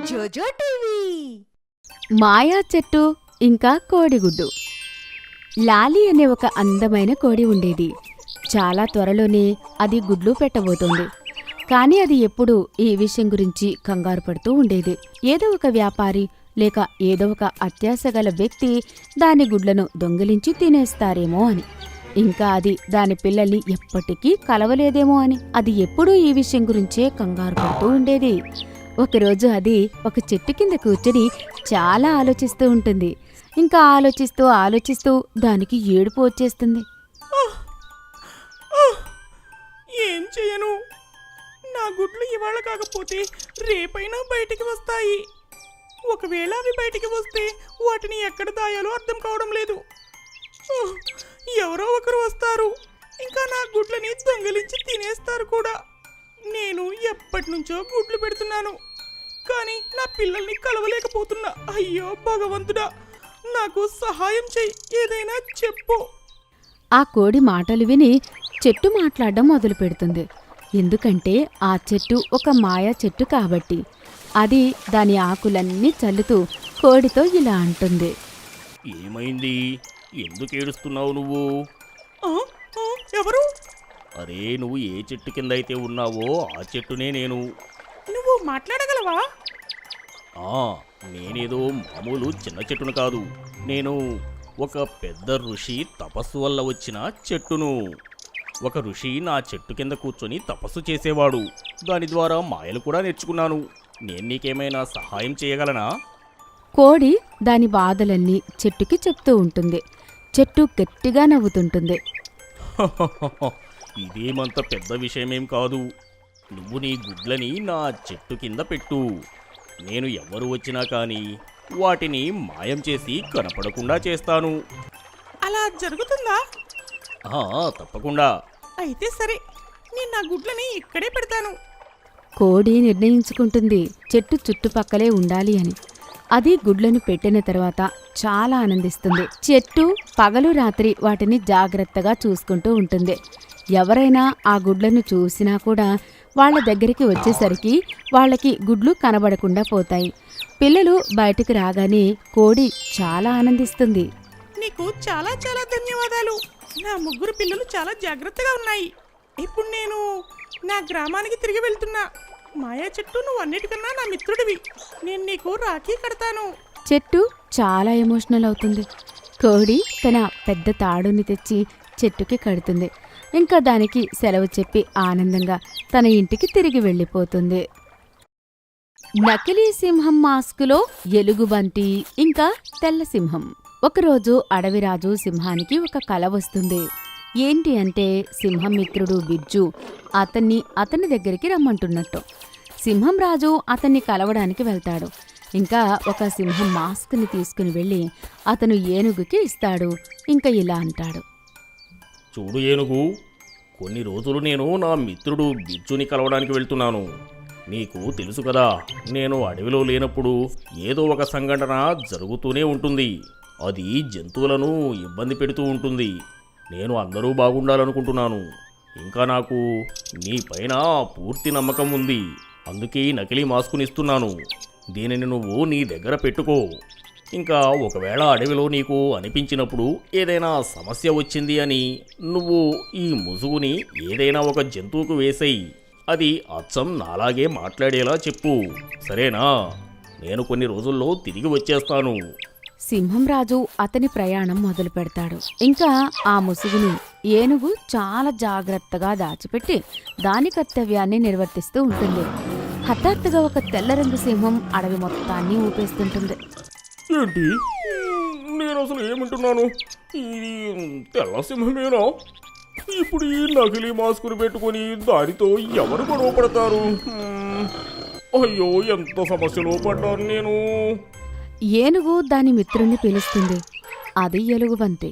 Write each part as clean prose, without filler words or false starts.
జోజో టీవీ. మాయా చెట్టు ఇంకా కోడిగుడ్డు. లాలి అనే ఒక అందమైన కోడి ఉండేది. చాలా త్వరలోనే అది గుడ్లు పెట్టబోతోంది. కానీ అది ఎప్పుడూ ఈ విషయం గురించి కంగారు పడుతూ ఉండేది. ఏదో ఒక వ్యాపారి లేక ఏదో ఒక అత్యాశగల వ్యక్తి దాని గుడ్లను దొంగిలించి తినేస్తారేమో అని. ఇంకా అది దాని పిల్లల్ని ఎప్పటికీ కలవలేదేమో అని అది ఎప్పుడూ ఈ విషయం గురించే కంగారు పడుతూ ఉండేది. ఒకరోజు అది ఒక చెట్టు కింద కూర్చొని చాలా ఆలోచిస్తూ ఉంటుంది. ఇంకా ఆలోచిస్తూ దానికి ఏడుపు వచ్చేస్తుంది. ఏం చేయను? నా గుడ్లు ఇవాళ కాకపోతే రేపైనా బయటికి వస్తాయి. ఒకవేళ అవి బయటికి వస్తే వాటిని ఎక్కడ దాయాలో అర్థం కావడం లేదు. ఎవరో ఒకరు వస్తారు, ఇంకా నా గుడ్లని దొంగిలించి తినేస్తారు కూడా. నేను ఎప్పటి నుంచో గుడ్లు పెడుతున్నాను, కానీ నా పిల్లల్ని కలవలేకపోతున్నా. అయ్యో భగవంతుడా, నాకు సహాయం చెయ్యి, ఏదైనా చెప్పు. ఆ కోడి మాటలు విని చెట్టు మాట్లాడడం మొదలు పెడుతుంది. ఎందుకంటే ఆ చెట్టు ఒక మాయా చెట్టు కాబట్టి. అది దాని ఆకులన్నీ చల్లుతూ కోడితో ఇలా అంటుంది. ఏమైంది? ఎందుకు ఏడుస్తున్నావు నువ్వు? ఎవరు? అరే, నువ్వు ఏ చెట్టు కింద అయితే ఉన్నావో ఆ చెట్టునే నేను. నువ్వు మాట్లాడగలవా? నేనేదో మామూలు చిన్న చెట్టును కాదు. నేను ఒక పెద్ద ఋషి తపస్సు వల్ల వచ్చిన చెట్టును. ఒక ఋషి నా చెట్టు కింద కూర్చొని తపస్సు చేసేవాడు. దాని ద్వారా మాయలు కూడా నేర్చుకున్నాను. నేను నీకేమైనా సహాయం చేయగలనా? కోడి దాని బాధలన్నీ చెట్టుకి చెప్తూ ఉంటుంది. చెట్టు గట్టిగా నవ్వుతుంటుంది. ఇదేమంత పెద్ద విషయమేం కాదు. నువ్వు నీ గుడ్లని నా చెట్టు కింద పెట్టు. నేను ఎవరు వచ్చినా కానీ వాటిని మాయం చేసి కనపడకుండా చేస్తాను. అలా జరుగుతుందా? తప్పకుండా. అయితే సరే, నేను నా గుడ్లని ఇక్కడే పెడతాను. కోడి నిర్ణయించుకుంటుంది చెట్టు చుట్టుపక్కలే ఉండాలి అని. అది గుడ్లను పెట్టిన తర్వాత చాలా ఆనందిస్తుంది. చెట్టు పగలు రాత్రి వాటిని జాగ్రత్తగా చూసుకుంటూ ఉంటుంది. ఎవరైనా ఆ గుడ్లను చూసినా కూడా వాళ్ళ దగ్గరికి వచ్చేసరికి వాళ్ళకి గుడ్లు కనబడకుండా పోతాయి. పిల్లలు బయటికి రాగానే కోడి చాలా ఆనందిస్తుంది. నీకు చాలా చాలా ధన్యవాదాలు. నా ముగ్గురు పిల్లలు చాలా జాగ్రత్తగా ఉన్నాయి. ఇప్పుడు నేను నా గ్రామానికి తిరిగి వెళ్తున్నా. మాయా చెట్టు, నువ్వు అన్నిటికన్నా నా మిత్రుడివి. నేను నీకు రాఖీ కడతాను. చెట్టు చాలా ఎమోషనల్ అవుతుంది. కోడి తన పెద్ద తాడుని తెచ్చి చెట్టుకి కడుతుంది. ఇంకా దానికి సెలవు చెప్పి ఆనందంగా తన ఇంటికి తిరిగి వెళ్ళిపోతుంది. నకిలీ సింహం మాస్కులో ఎలుగుబంటి ఇంకా తెల్ల సింహం. ఒకరోజు అడవిరాజు సింహానికి ఒక కల వస్తుంది. ఏంటి అంటే సింహం మిత్రుడు బిజ్జు అతని దగ్గరికి రమ్మంటున్నట్టు. సింహం రాజు అతన్ని కలవడానికి వెళ్తాడు. ఇంకా ఒక సింహం మాస్క్ని తీసుకుని వెళ్ళి అతను ఏనుగుకి ఇస్తాడు. ఇంకా ఇలా అంటాడు. చూడు ఏనుగు, కొన్ని రోజులు నేను నా మిత్రుడు బిజ్జుని కలవడానికి వెళ్తున్నాను. నీకు తెలుసు కదా, నేను అడవిలో లేనప్పుడు ఏదో ఒక సంఘటన జరుగుతూనే ఉంటుంది. అది జంతువులను ఇబ్బంది పెడుతూ ఉంటుంది. నేను అందరూ బాగుండాలనుకుంటున్నాను. ఇంకా నాకు నీ పైన పూర్తి నమ్మకం ఉంది. అందుకే నకిలీ మాస్కునిస్తున్నాను. దీనిని నువ్వు నీ దగ్గర పెట్టుకో. ఇంకా ఒకవేళ అడవిలో నీకు అనిపించినప్పుడు ఏదైనా సమస్య వచ్చింది అని నువ్వు ఈ ముసుగుని ఏదైనా ఒక జంతువుకు వేసేయి. అది అచ్చం నాలాగే మాట్లాడేలా చెప్పు, సరేనా? నేను కొన్ని రోజుల్లో తిరిగి వచ్చేస్తాను. సింహం రాజు అతని ప్రయాణం మొదలు పెడతాడు. ఇంకా ఆ ముసుగుని ఏనుగు చాలా జాగ్రత్తగా దాచిపెట్టి దాని కర్తవ్యాన్ని నిర్వర్తిస్తూ ఉంటుంది. హఠాత్తుగా ఒక తెల్ల రంగు సింహం అడవి మొత్తాన్ని ఊపేస్తుంటుంది. ఏంటి? నేను అసలు ఏమంటున్నాను? ఇది తెల్ల సింహమేనా? ఇప్పుడు ఈ నకిలీ మాస్కుని పెట్టుకుని దానితో ఎవరు గొడవ పడతారు? అయ్యో, ఎంత సమస్యలో పడ్డాను నేను. ఏనుగు దాని మిత్రుణ్ణి పిలుస్తుంది. అది ఎలుగుబంటి.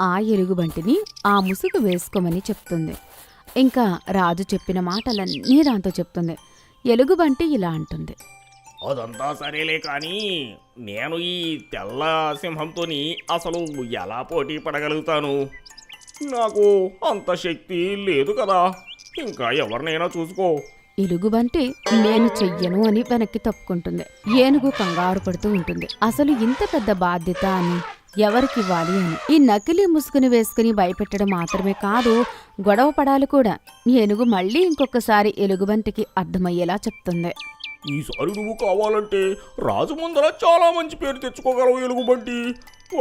ఆ ఎలుగుబంటిని ఆ ముసుగు వేసుకోమని చెప్తుంది. ఇంకా రాజు చెప్పిన మాటలన్నీ దాంతో చెప్తుంది. ఎలుగుబంటి ఇలా అంటుంది. అదంతా సరేలే, కానీ నేను ఈ తెల్ల సింహంతోని అసలు ఎలా పోటీ పడగలుగుతాను? నాకు అంత శక్తి లేదు కదా. ఇంకా ఎవరినైనా చూసుకో. ఎలుగుబంటి నేను చెయ్యను అని వెనక్కి తప్పుకుంటుంది. ఏనుగు కంగారు పడుతూ ఉంటుంది. అసలు ఇంత పెద్ద బాధ్యత అని ఎవరికివ్వాలి అని. ఈ నకిలీ ముసుగుని వేసుకుని భయపెట్టడం మాత్రమే కాదు, గొడవ పడాలి కూడా. ఏనుగు మళ్ళీ ఇంకొకసారి ఎలుగుబంటికి అర్థమయ్యేలా చెప్తుంది. ఈసారి నువ్వు కావాలంటే రాజు ముందర చాలా మంచి పేరు తెచ్చుకోగలవు ఎలుగుబంటి.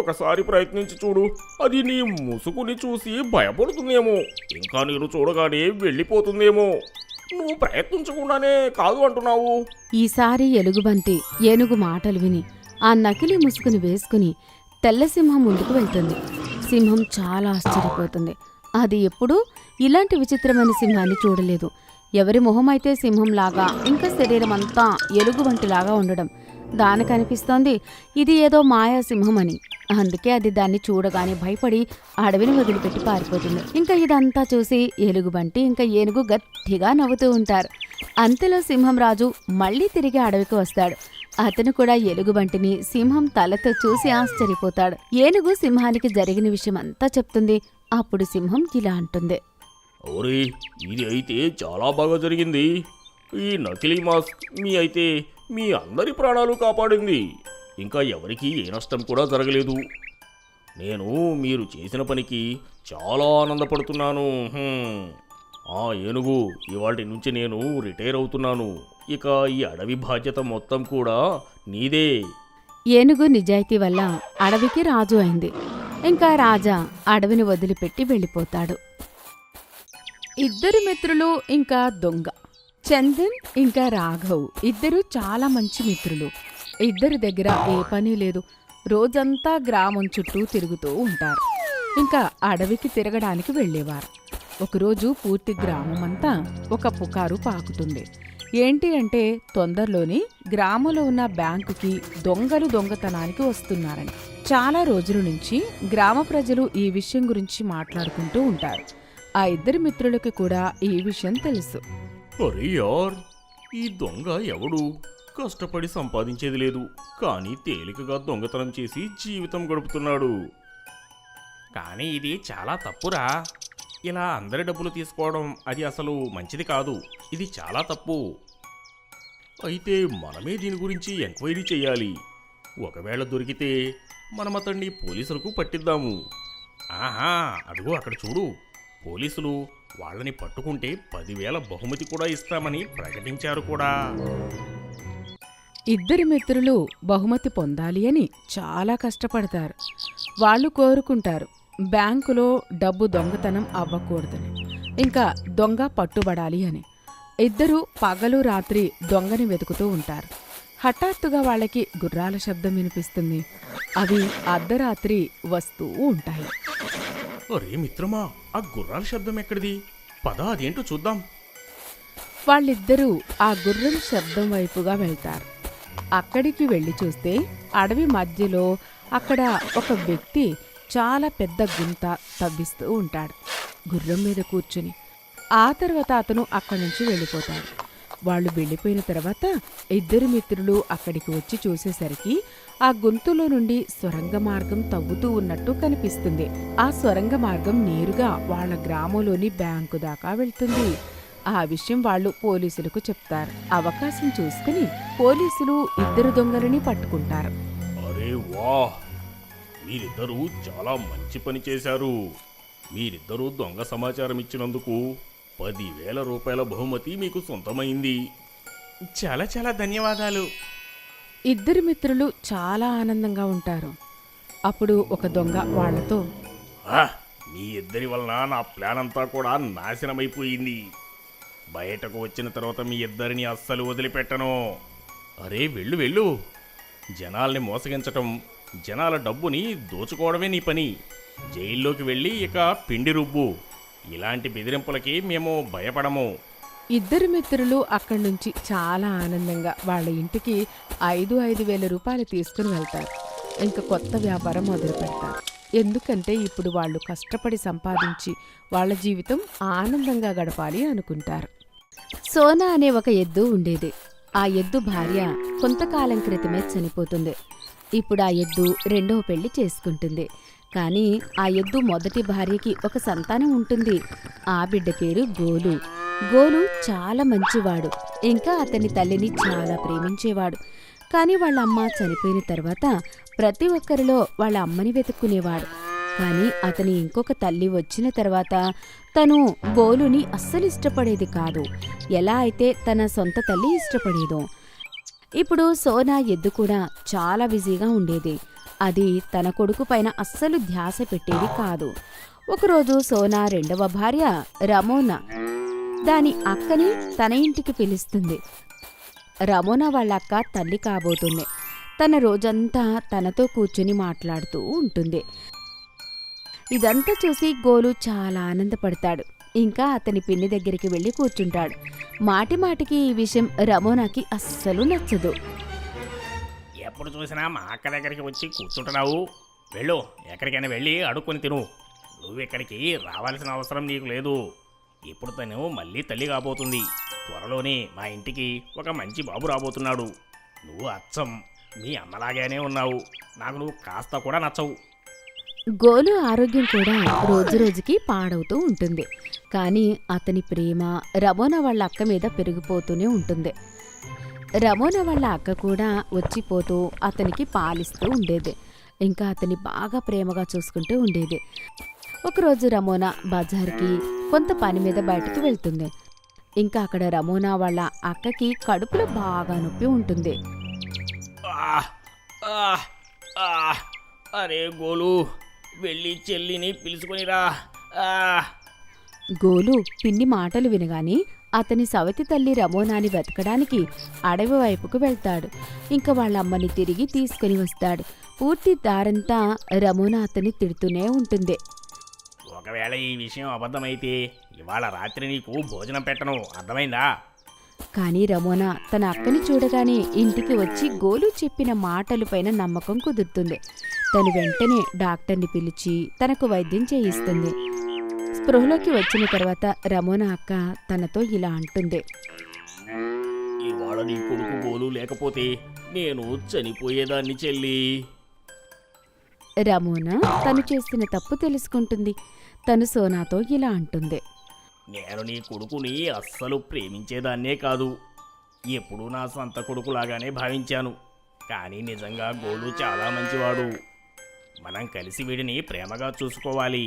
ఒకసారి ప్రయత్నించి చూడు, అది నీ ముసుగుని చూసి భయపడుతుందేమో, ఇంకా నేను చూడగానే వెళ్ళిపోతుందేమో. నువ్వు ప్రయత్నించకుండానే కాదు అంటున్నావు. ఈసారి ఎలుగుబంటి ఏనుగు మాటలు విని ఆ నకిలీ ముసుగుని వేసుకుని తెల్లసింహం ముందుకు వెళ్తుంది. సింహం చాలా ఆశ్చర్యపోతుంది. అది ఎప్పుడూ ఇలాంటి విచిత్రమైన సింహాన్ని చూడలేదు. ఎవరి మొహమైతే సింహంలాగా, ఇంకా శరీరం అంతా ఎలుగుబంటిలాగా ఉండడం దానికనిపిస్తోంది ఇది ఏదో మాయా సింహం అని. అందుకే అది దాన్ని చూడగానే భయపడి అడవిని వదిలిపెట్టి పారిపోతుంది. ఇంకా ఇదంతా చూసి ఎలుగుబంటి ఇంకా ఏనుగు గట్టిగా నవ్వుతూ ఉంటారు. అంతలో సింహం రాజు మళ్ళీ తిరిగి అడవికి వస్తాడు. అతను కూడా ఎలుగుబంటిని సింహం తలతో చూసి ఆశ్చర్యపోతాడు. ఏనుగు సింహానికి జరిగిన విషయం అంతా చెప్తుంది. అప్పుడు సింహం ఇలా అంటుంది. ఓరే, ఇది అయితే చాలా బాగా జరిగింది. ఈ నకిలీ మాస్క్ మీ అందరి ప్రాణాలు కాపాడింది. ఇంకా ఎవరికీ ఏ నష్టం కూడా జరగలేదు. నేను మీరు చేసిన పనికి చాలా ఆనందపడుతున్నాను. ఆ ఏనుగు, ఇవాటి నుంచి నేను రిటైర్ అవుతున్నాను. ఇక ఈ అడవి బాధ్యత మొత్తం కూడా నీదే. ఏనుగు నిజాయితీ వల్ల అడవికి రాజు అయింది. ఇంకా రాజా అడవిని వదిలిపెట్టి వెళ్ళిపోతాడు. ఇద్దరు మిత్రులు ఇంకా దొంగ. చందన్ ఇంకా రాఘవ్ ఇద్దరు చాలా మంచి మిత్రులు. ఇద్దరి దగ్గర ఏ పని లేదు. రోజంతా గ్రామం చుట్టూ తిరుగుతూ ఉంటారు. ఇంకా అడవికి తిరగడానికి వెళ్ళేవారు. ఒకరోజు పూర్తి గ్రామమంతా ఒక పుకారు పాకుతుంది. ఏంటి అంటే తొందరలోని గ్రామంలో ఉన్న బ్యాంకుకి దొంగలు దొంగతనానికి వస్తున్నారని. చాలా రోజుల నుంచి గ్రామ ప్రజలు ఈ విషయం గురించి మాట్లాడుకుంటూ ఉంటారు. ఆ ఇద్దరు మిత్రులకి కూడా ఈ విషయం తెలుసు. అరే యార్, ఈ దొంగ ఎవడు? కష్టపడి సంపాదించేది లేదు, కానీ తేలికగా దొంగతనం చేసి జీవితం గడుపుతున్నాడు. కానీ ఇది చాలా తప్పురా. ఇలా అందరి డబ్బులు తీసుకోవడం అది అసలు మంచిది కాదు. ఇది చాలా తప్పు. అయితే మనమే దీని గురించి ఎంక్వైరీ చేయాలి. ఒకవేళ దొరికితే మనం అతన్ని పోలీసులకు పట్టిద్దాము. ఆహా, అదిగో అక్కడ చూడు, పోలీసులు వాళ్ళని పట్టుకుంటే 10,000 బహుమతి కూడా ఇస్తామని ప్రకటించారు కూడా. ఇద్దరి మిత్రులు బహుమతి పొందాలి అని చాలా కష్టపడతారు. వాళ్ళు కోరుకుంటారు బ్యాంకులో డబ్బు దొంగతనం అవ్వకూడదని, ఇంకా దొంగ పట్టుబడాలి అని. ఇద్దరూ పగలు రాత్రి దొంగని వెతుకుతూ ఉంటారు. హఠాత్తుగా వాళ్ళకి గుర్రాల శబ్దం వినిపిస్తుంది. అవి అర్ధరాత్రి వస్తూ ఉంటాయి. అరే మిత్రమా, ఆ గుర్రాల శబ్దం ఎక్కడిది? పద అదేంటో చూద్దాం. వాళ్ళిద్దరూ ఆ గుర్రం శబ్దం వైపుగా వెళ్తారు. అక్కడికి వెళ్ళి చూస్తే అడవి మధ్యలో అక్కడ ఒక వ్యక్తి చాలా పెద్ద గుంత తవ్విస్తూ ఉంటాడు గుర్రం మీద కూర్చుని. ఆ తర్వాత అతను అక్కడి నుంచి వెళ్ళిపోతాడు. వాళ్ళు వెళ్ళిపోయిన తర్వాత ఇద్దరు మిత్రులు అక్కడికి వచ్చి చూసేసరికి ఆ గొంతులో నుండి సొరంగ మార్గం తవ్వుతూ ఉన్నట్టు కనిపిస్తుంది. ఆ సొరంగ మార్గం నేరుగా వాళ్ళ గ్రామంలోని బ్యాంకు దాకా వెళ్తుంది. ఆ విషయం వాళ్ళు పోలీసులకు చెప్తారు. అవకాశం చూసుకుని పోలీసులు ఇద్దరు దొంగలని పట్టుకుంటారు. అరే వాహ్, మీరిద్దరూ చాలా మంచి పని చేశారు. మీరిద్దరూ దొంగ సమాచారం ఇచ్చినందుకు 10,000 రూపాయల బహుమతి మీకు సొంతమైంది. చాలా చాలా ధన్యవాదాలు. ఇద్దరు మిత్రులు చాలా ఆనందంగా ఉంటారు. అప్పుడు ఒక దొంగ వాళ్లతో, మీ ఇద్దరి వలన నా ప్లాన్ అంతా కూడా నాశనమైపోయింది. బయటకు వచ్చిన తర్వాత మీ ఇద్దరిని అస్సలు వదిలిపెట్టను. అరే వెళ్ళు వెళ్ళు. జనాల్ని మోసగించటం, జనాల డబ్బుని దోచుకోవడమే నీ పని. జైల్లోకి వెళ్ళి ఇక పిండి రుబ్బు. ఇలాంటి బెదిరింపులకి మేము భయపడము. ఇద్దరు మిత్రులు అక్కడి నుంచి చాలా ఆనందంగా వాళ్ళ ఇంటికి 5,000 రూపాయలు తీసుకుని వెళ్తారు. ఇంకా కొత్త వ్యాపారం మొదలు పెడతారు. ఎందుకంటే ఇప్పుడు వాళ్ళు కష్టపడి సంపాదించి వాళ్ళ జీవితం ఆనందంగా గడపాలి అనుకుంటారు. సోనా అనే ఒక ఎద్దు ఉండేది. ఆ ఎద్దు భార్య కొంతకాలం క్రితమే చనిపోతుంది. ఇప్పుడు ఆ ఎద్దు రెండవ పెళ్లి చేసుకుంటుంది. కానీ ఆ ఎద్దు మొదటి భార్యకి ఒక సంతానం ఉంటుంది. ఆ బిడ్డ పేరు గోలు. గోలు చాలా మంచివాడు, ఇంకా అతని తల్లిని చాలా ప్రేమించేవాడు. కానీ వాళ్ళ అమ్మ చనిపోయిన తర్వాత ప్రతి ఒక్కరిలో వాళ్ళ అమ్మని వెతుక్కునేవాడు. కానీ అతని ఇంకొక తల్లి వచ్చిన తర్వాత తను గోలుని అస్సలు ఇష్టపడేది కాదు, ఎలా అయితే తన సొంత తల్లి ఇష్టపడేదో. ఇప్పుడు సోనా ఎద్దు కూడా చాలా బిజీగా ఉండేది. అది తన కొడుకు పైన అస్సలు ధ్యాస పెట్టేది కాదు. ఒకరోజు సోనా రెండవ భార్య రమోనా దాని అక్కని తన ఇంటికి పిలుస్తుంది. రమోనా వాళ్ళ అక్క తల్లి కాబోతుంది. తన రోజంతా తనతో కూర్చుని మాట్లాడుతూ ఉంటుంది. ఇదంతా చూసి గోలు చాలా ఆనందపడతాడు. ఇంకా అతని పిన్ని దగ్గరికి వెళ్ళి కూర్చుంటాడు. మాటి మాటికి ఈ విషయం రమోనాకి అస్సలు నచ్చదు. ఎప్పుడు చూసినా మా అక్క దగ్గరికి వచ్చి కూర్చుంటున్నావు. వెళ్ళు, ఎక్కడికైనా వెళ్ళి అడుక్కొని తిను. నువ్వెక్కడికి రావాల్సిన అవసరం నీకు లేదు. ఇప్పుడు తను మళ్ళీ తల్లి కాబోతుంది. త్వరలోనే మా ఇంటికి ఒక మంచి బాబు రాబోతున్నాడు. నువ్వు అచ్చం మీ అమ్మలాగానే ఉన్నావు. నాకు నువ్వు కాస్త కూడా నచ్చవు. గోలు ఆరోగ్యం కూడా రోజురోజుకి పాడవుతూ ఉంటుంది. కానీ అతని ప్రేమ రమోనా వాళ్ళ అక్క మీద పెరిగిపోతూనే ఉంటుంది. రమోనా వాళ్ళ అక్క కూడా వచ్చిపోతూ అతనికి పాలిస్తూ ఉండేది. ఇంకా అతన్ని బాగా ప్రేమగా చూసుకుంటూ ఉండేది. ఒకరోజు రమోనా బజార్కి కొంత పని మీద బయటకు వెళ్తుంది. ఇంకా అక్కడ రమోనా వాళ్ళ అక్కకి కడుపులో బాగా నొప్పి ఉంటుంది. అరే గోలు, వెళ్ళి చెల్లిని పిలుచుకొనిరా. గోలు పిన్ని మాటలు వినగానే అతని సవతి తల్లి రమోనాని వెతకడానికి అడవి వైపుకు వెళ్తాడు. ఇంకా వాళ్ళ అమ్మని తిరిగి తీసుకుని వస్తాడు. పూర్తి దారంతా రమోనా అతన్ని తిడుతూనే ఉంటుంది. ఒకవేళ ఈ విషయం అబద్ధమైతే ఇవాళ రాత్రి నీకు భోజనం పెట్టను, అర్థమైందా? కానీ రమోనా తన అక్కని చూడగానే ఇంటికి వచ్చి గోలు చెప్పిన మాటలపైన నమ్మకం కుదురుతుంది. తను వెంటనే డాక్టర్ని పిలిచి తనకు వైద్యం చేయిస్తుంది. స్పృహలోకి వచ్చిన తర్వాత రమోనా అక్క తనతో ఇలా అంటుంది. ఇవాళ నీ కొడుకు గోలు లేకపోతే నేను చనిపోయేదాన్ని చెల్లి. రమోనా తను చేసిన తప్పు తెలుసుకుంటుంది. తను సోనాతో ఇలా అంటుంది. నేను నీ కొడుకుని అస్సలు ప్రేమించేదాన్నే కాదు. ఎప్పుడూ నా సొంత కొడుకులాగానే భావించాను. కానీ నిజంగా గోలు చాలా మంచివాడు. మనం కలిసి వీడిని ప్రేమగా చూసుకోవాలి.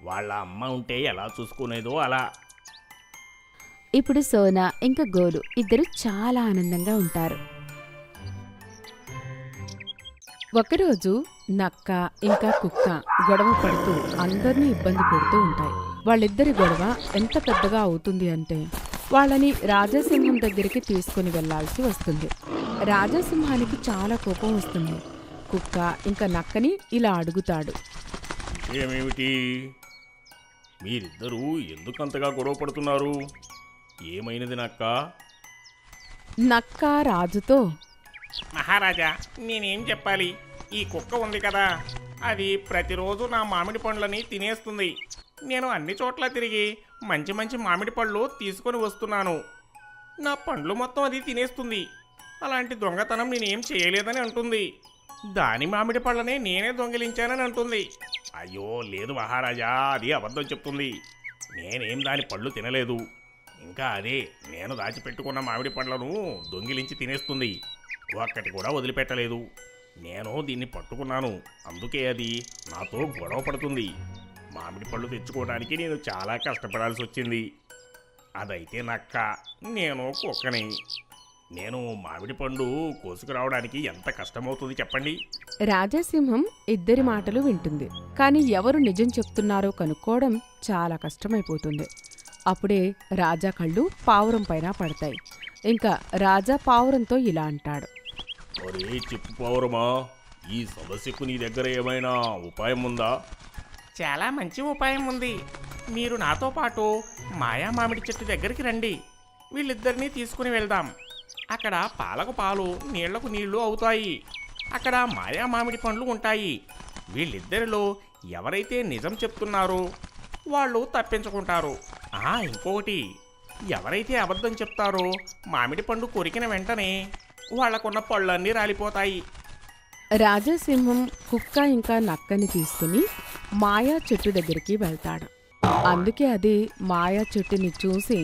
వాళ్ళ అమ్మ ఉంటే ఎలా చూసుకునేదో అలా. ఇప్పుడు సోనా ఇంకా గోలు ఇద్దరు చాలా ఆనందంగా ఉంటారు. ఒకరోజు నక్క ఇంకా కుక్క గొడవ పడుతూ అందరినీ ఇబ్బంది పెడుతూ ఉంటాయి. వాళ్ళిద్దరి గొడవ ఎంత పెద్దగా అవుతుంది అంటే వాళ్ళని రాజాసింహం దగ్గరికి తీసుకుని వెళ్లాల్సి వస్తుంది. రాజాసింహానికి చాలా కోపం వస్తుంది. కుక్క ఇంకా నక్కని ఇలా అడుగుతాడు. ఏమేమిటి? మీరిద్దరూ ఎందుకంతగా గొడవ పడుతున్నారు? ఏమైనది నక్క? నక్క రాజుతో, మహారాజా, నేనేం చెప్పాలి? ఈ కుక్క ఉంది కదా, అది ప్రతిరోజు నా మామిడి పండ్లని తినేస్తుంది. నేను అన్ని చోట్ల తిరిగి మంచి మంచి మామిడి పళ్ళు తీసుకొని వస్తున్నాను. నా పండ్లు మొత్తం అది తినేస్తుంది. అలాంటి దొంగతనం నేనేం చేయలేదని అంటుంది. దాని మామిడి పళ్ళనే నేనే దొంగిలించానని అంటుంది. అయ్యో లేదు మహారాజా, అది అబద్ధం చెప్తుంది. నేనేం దాని పళ్ళు తినలేదు. ఇంకా అదే నేను దాచిపెట్టుకున్న మామిడి పండ్లను దొంగిలించి తినేస్తుంది. ఒక్కటి కూడా వదిలిపెట్టలేదు. నేను దీన్ని పట్టుకున్నాను, అందుకే అది నాతో గొడవ పడుతుంది. మామిడి పళ్ళు తెచ్చుకోవడానికి నేను చాలా కష్టపడాల్సి వచ్చింది. అదైతే నక్క, నేను కుక్కని. నేను మామిడి పండు కోసుకురావడానికి ఎంత కష్టమవుతుంది చెప్పండి? రాజాసింహం ఇద్దరి మాటలు వింటుంది. కానీ ఎవరు నిజం చెప్తున్నారో కనుక్కోవడం చాలా కష్టమైపోతుంది. అప్పుడే రాజా కళ్ళు పావురం పైన పడతాయి. ఇంకా రాజా పావురంతో ఇలా అంటాడు. ఒరే చెప్పు పావురమా, ఈ సమస్యకు నీ దగ్గర ఏమైనా ఉపాయం ఉందా? చాలా మంచి ఉపాయం ఉంది. మీరు నాతో పాటు మాయా మామిడి చెట్టు దగ్గరికి రండి. వీళ్ళిద్దరినీ తీసుకుని వెళ్దాం. అక్కడ పాలకు పాలు, నీళ్లకు నీళ్లు అవుతాయి. అక్కడ మాయా మామిడి పండ్లు ఉంటాయి. వీళ్ళిద్దరిలో ఎవరైతే నిజం చెప్తున్నారో వాళ్ళు తప్పించుకుంటారు. ఇంకొకటి, ఎవరైతే అబద్ధం చెప్తారో మామిడి పండు కొరికిన వెంటనే వాళ్లకున్న పళ్ళన్నీ రాలిపోతాయి. రాజాసింహం కుక్క ఇంకా నక్కని తీసుకుని మాయా చెట్టు దగ్గరికి వెళ్తాడు. అందుకే అది మాయా చెట్టుని చూసి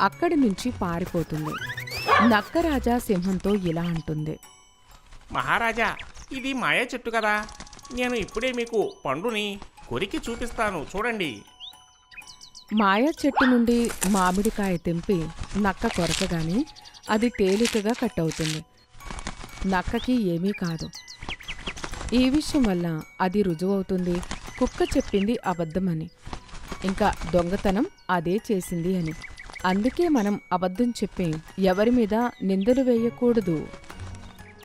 అక్కడి నుంచి పారిపోతుంది. నక్క రాజా సింహంతో ఇలా అంటుంది. మహారాజా, ఇది మాయా చెట్టు కదా, నేను ఇప్పుడే మీకు పండుని కొరికి చూపిస్తాను, చూడండి. మాయా చెట్టు నుండి మామిడికాయ తెంపి నక్క కొరకగానే అది తేలికగా కట్ అవుతుంది. నక్కకి ఏమీ కాదు. ఈ విషయం వల్ల అది రుజువవుతుంది కుక్క చెప్పింది అబద్ధమని, ఇంకా దొంగతనం అదే చేసింది అని. అందుకే మనం అబద్ధం చెప్పి ఎవరి మీద నిందలు వేయకూడదు.